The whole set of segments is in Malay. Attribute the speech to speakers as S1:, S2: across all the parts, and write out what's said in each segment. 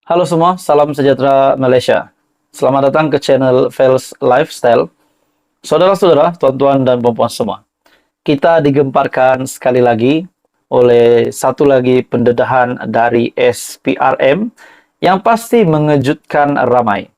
S1: Halo semua, salam sejahtera Malaysia. Selamat datang ke channel Fels Lifestyle. Saudara-saudara, tuan-tuan dan puan-puan semua. Kita digemparkan sekali lagi oleh satu lagi pendedahan dari SPRM yang pasti mengejutkan ramai.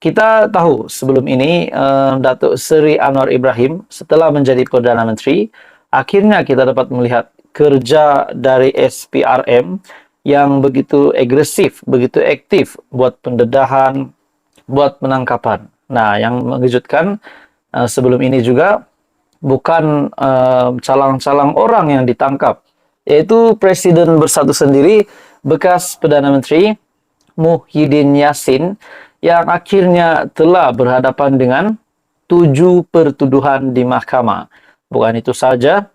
S1: Kita tahu sebelum ini Datuk Seri Anwar Ibrahim setelah menjadi Perdana Menteri, akhirnya kita dapat melihat kerja dari SPRM yang begitu agresif, begitu aktif buat pendedahan, buat penangkapan. Nah, yang mengejutkan sebelum ini juga bukan calang-calang orang yang ditangkap, yaitu Presiden Bersatu Sendiri, bekas Perdana Menteri Muhyiddin Yassin yang akhirnya telah berhadapan dengan 7 pertuduhan di mahkamah. Bukan itu saja,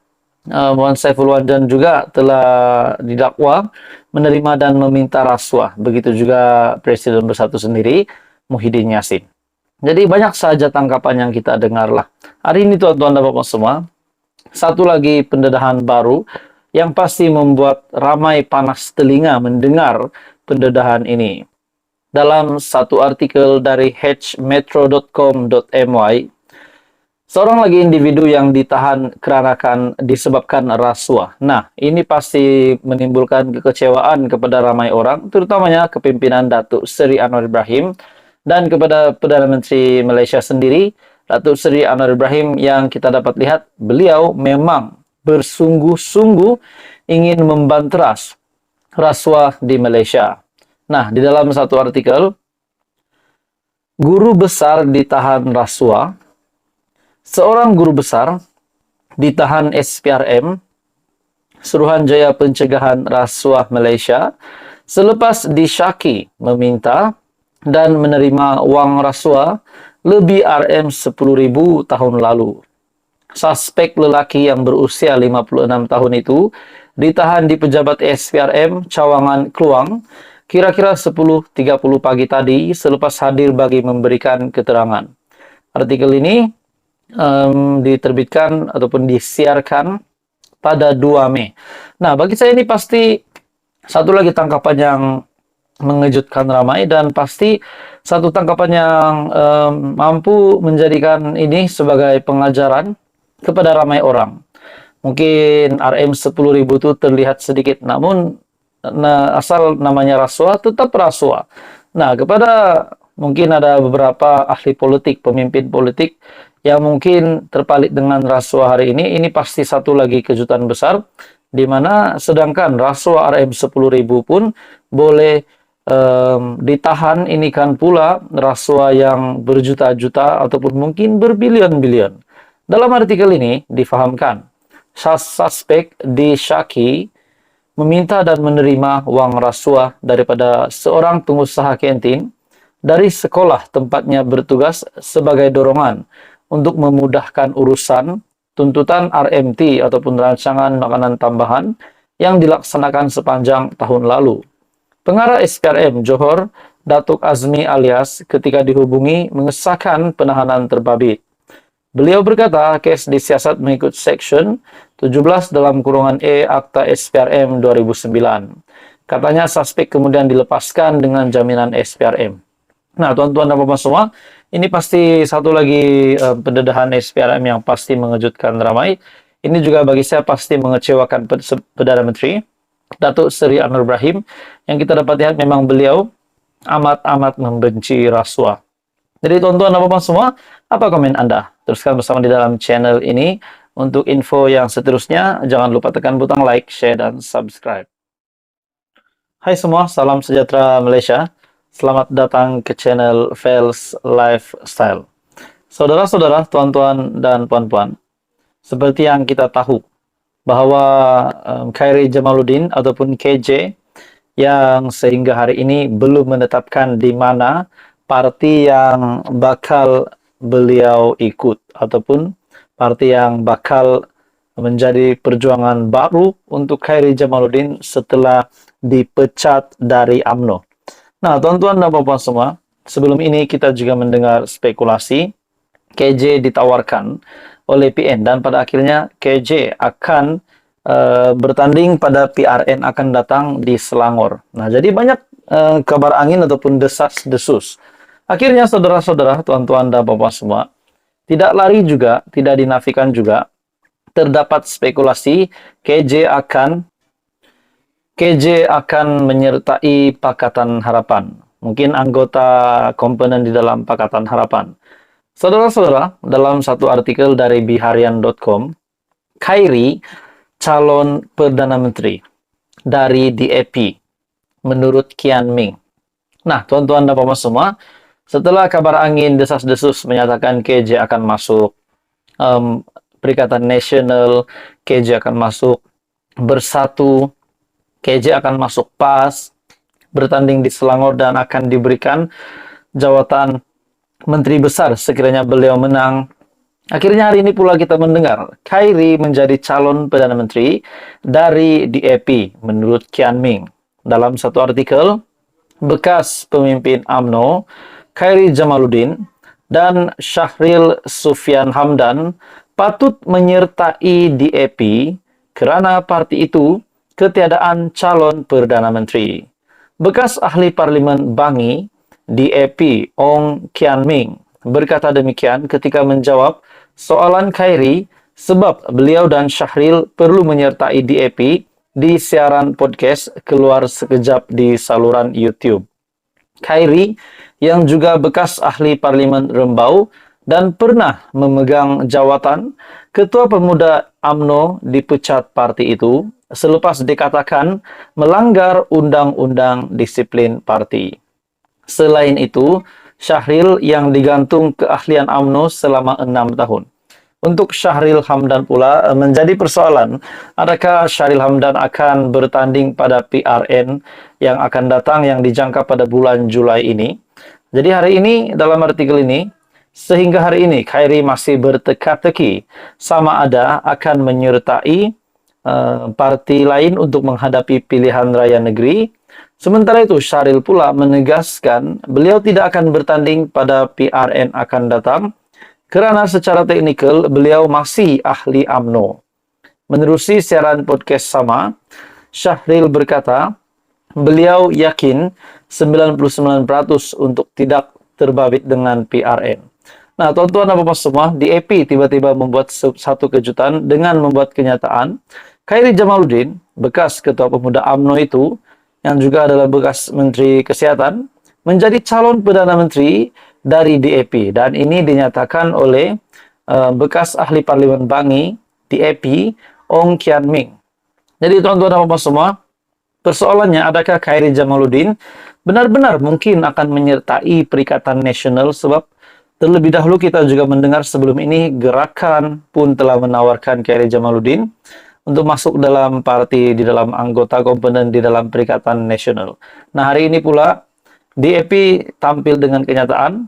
S1: Muhammad Saiful Wadan juga telah didakwa menerima dan meminta rasuah. Begitu juga Presiden Bersatu Sendiri, Muhyiddin Yassin. Jadi banyak saja tangkapan yang kita dengar lah. Hari ini tuan-tuan dan bapak semua, satu lagi pendedahan baru yang pasti membuat ramai panas telinga mendengar pendedahan ini. Dalam satu artikel dari hmetro.com.my, seorang lagi individu yang ditahan disebabkan rasuah. Nah, ini pasti menimbulkan kekecewaan kepada ramai orang, terutamanya kepimpinan Datuk Seri Anwar Ibrahim dan kepada Perdana Menteri Malaysia sendiri, Datuk Seri Anwar Ibrahim, yang kita dapat lihat beliau memang bersungguh-sungguh ingin membanteras rasuah di Malaysia. Nah, di dalam satu artikel, guru besar ditahan rasuah. Seorang guru besar ditahan SPRM, Suruhanjaya Pencegahan Rasuah Malaysia, selepas disyaki meminta dan menerima wang rasuah lebih RM10,000 tahun lalu. Suspek lelaki yang berusia 56 tahun itu ditahan di pejabat SPRM Cawangan Kluang kira-kira 10.30 pagi tadi selepas hadir bagi memberikan keterangan. Artikel ini diterbitkan ataupun disiarkan pada 2 Mei. Nah, bagi saya ini pasti satu lagi tangkapan yang mengejutkan ramai, dan pasti satu tangkapan yang mampu menjadikan ini sebagai pengajaran kepada ramai orang. Mungkin RM10,000 itu terlihat sedikit, namun asal namanya rasuah, tetap rasuah. Nah, kepada mungkin ada beberapa ahli politik, pemimpin politik yang mungkin terpalit dengan rasuah hari ini pasti satu lagi kejutan besar, di mana sedangkan rasuah RM10,000 pun boleh ditahan, ini kan pula rasuah yang berjuta-juta ataupun mungkin berbilion-bilion. Dalam artikel ini difahamkan, suspek disyaki meminta dan menerima wang rasuah daripada seorang pengusaha kantin dari sekolah tempatnya bertugas sebagai dorongan untuk memudahkan urusan tuntutan RMT ataupun rancangan makanan tambahan yang dilaksanakan sepanjang tahun lalu. Pengarah SPRM Johor, Datuk Azmi Alias, ketika dihubungi mengesahkan penahanan terbabit. Beliau berkata, kes disiasat mengikut Seksyen 17 dalam kurungan E Akta SPRM 2009. Katanya suspek kemudian dilepaskan dengan jaminan SPRM. Nah, tuan-tuan dan puan semua, ini pasti satu lagi pendedahan SPRM yang pasti mengejutkan ramai. Ini juga bagi saya pasti mengecewakan Perdana Menteri Datuk Seri Anwar Ibrahim, yang kita dapat lihat memang beliau amat-amat membenci rasuah. Jadi tuan-tuan dan puan semua, apa komen Anda? Teruskan bersama di dalam channel ini. Untuk info yang seterusnya, jangan lupa tekan butang like, share, dan subscribe. Hai semua, salam sejahtera Malaysia. Selamat datang ke channel Fels Lifestyle. Saudara-saudara, tuan-tuan, dan puan-puan, seperti yang kita tahu, bahwa Khairy Jamaluddin ataupun KJ yang sehingga hari ini belum menetapkan di mana parti yang bakal beliau ikut ataupun parti yang bakal menjadi perjuangan baru untuk Khairy Jamaluddin setelah dipecat dari UMNO. Nah, tuan-tuan dan puan-puan semua, sebelum ini kita juga mendengar spekulasi KJ ditawarkan oleh PN dan pada akhirnya KJ akan bertanding pada PRN akan datang di Selangor. Nah, jadi banyak kabar angin ataupun desas-desus. Akhirnya saudara-saudara, tuan-tuan dan bapak semua, tidak lari juga, tidak dinafikan juga, terdapat spekulasi KJ akan menyertai Pakatan Harapan. Mungkin anggota komponen di dalam Pakatan Harapan. Saudara-saudara, dalam satu artikel dari biharian.com, Khairi calon Perdana Menteri dari DAP menurut Kian Ming. Nah, tuan-tuan dan bapak semua, setelah kabar angin desas-desus menyatakan KJ akan masuk Perikatan Nasional, KJ akan masuk Bersatu, KJ akan masuk PAS, bertanding di Selangor dan akan diberikan jawatan Menteri Besar sekiranya beliau menang. Akhirnya hari ini pula kita mendengar Khairi menjadi calon Perdana Menteri dari DAP menurut Kian Ming. Dalam satu artikel, bekas pemimpin UMNO Khairi Jamaluddin dan Syahril Sufyan Hamdan patut menyertai DAP kerana parti itu ketiadaan calon Perdana Menteri. Bekas ahli parlimen Bangi DAP Ong Kian Ming berkata demikian ketika menjawab soalan Khairi sebab beliau dan Syahril perlu menyertai DAP di siaran podcast keluar sekejap di saluran YouTube. Khairi yang juga bekas ahli parlimen Rembau dan pernah memegang jawatan Ketua Pemuda UMNO dipecat parti itu selepas dikatakan melanggar Undang-Undang Disiplin Parti. Selain itu, Syahril yang digantung keahlian UMNO selama 6 tahun. Untuk Syahril Hamdan pula menjadi persoalan, adakah Syahril Hamdan akan bertanding pada PRN yang akan datang yang dijangka pada bulan Julai ini. Jadi hari ini dalam artikel ini, sehingga hari ini Khairi masih berteka-teki sama ada akan menyertai parti lain untuk menghadapi pilihan raya negeri. Sementara itu, Syahril pula menegaskan beliau tidak akan bertanding pada PRN akan datang kerana secara teknikal beliau masih ahli UMNO. Menerusi siaran podcast sama, Syahril berkata beliau yakin 99% untuk tidak terbabit dengan PRN. Nah, tuan-tuan dan bapak semua, DAP tiba-tiba membuat satu kejutan dengan membuat kenyataan Khairi Jamaluddin, bekas Ketua Pemuda UMNO itu, yang juga adalah bekas Menteri Kesehatan, menjadi calon Perdana Menteri dari DAP. Dan ini dinyatakan oleh bekas ahli parlimen Bangi, DAP, Ong Kian Ming. Jadi tuan-tuan dan bapak semua, persoalannya adakah Khairi Jamaluddin benar-benar mungkin akan menyertai Perikatan Nasional sebab terlebih dahulu kita juga mendengar sebelum ini gerakan pun telah menawarkan Khairi Jamaluddin untuk masuk dalam parti di dalam anggota komponen di dalam Perikatan Nasional. Nah, hari ini pula DAP tampil dengan kenyataan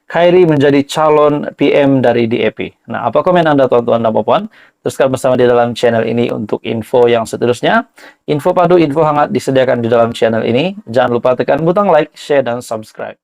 S1: Khairi menjadi calon PM dari DAP. Nah, apa komen Anda tuan-tuan dan puan? Teruskan bersama di dalam channel ini untuk info yang seterusnya. Info padu, info hangat disediakan di dalam channel ini. Jangan lupa tekan butang like, share, dan subscribe.